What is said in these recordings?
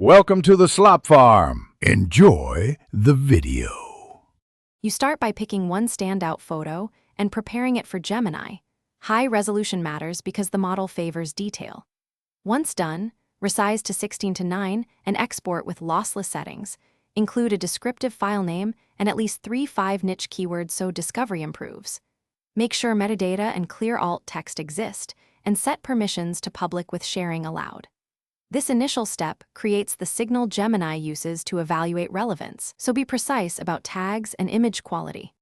Welcome to the Slop Farm. Enjoy the video. You start by picking one standout photo and preparing it for Gemini. High resolution matters because the model favors detail. Once done, resize to 16:9 and export with lossless settings. Include a descriptive file name and at least 3-5 niche keywords so discovery improves. Make sure metadata and clear alt text exist, and set permissions to public with sharing allowed. This initial step creates the signal Gemini uses to evaluate relevance, so be precise about tags and image quality.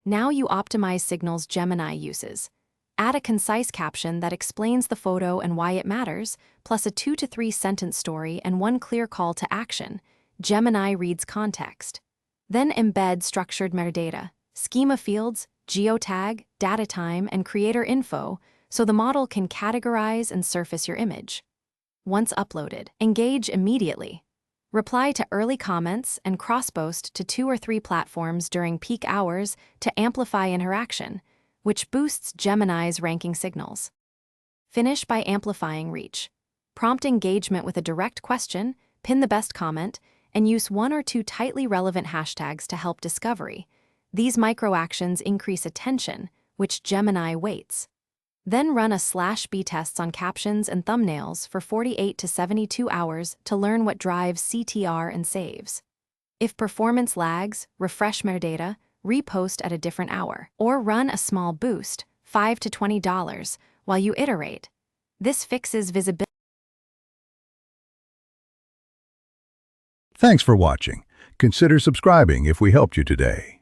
Now you optimize signals Gemini uses. Add a concise caption that explains the photo and why it matters, plus a 2 to 3 sentence story and one clear call to action. Gemini reads context. Then embed structured metadata, schema fields, geotag, data time, and creator info so the model can categorize and surface your image. Once uploaded, engage immediately. Reply to early comments and cross-post to 2 or 3 platforms during peak hours to amplify interaction, which boosts Gemini's ranking signals. Finish by amplifying reach. Prompt engagement with a direct question, pin the best comment, and use 1 or 2 tightly relevant hashtags to help discovery. These micro-actions increase attention, which Gemini weights. Then run a /B tests on captions and thumbnails for 48 to 72 hours to learn what drives CTR and saves. If performance lags, refresh metadata, repost at a different hour, or run a small boost, $5 to $20, while you iterate. This fixes visibility. Thanks for watching. Consider subscribing if we helped you today.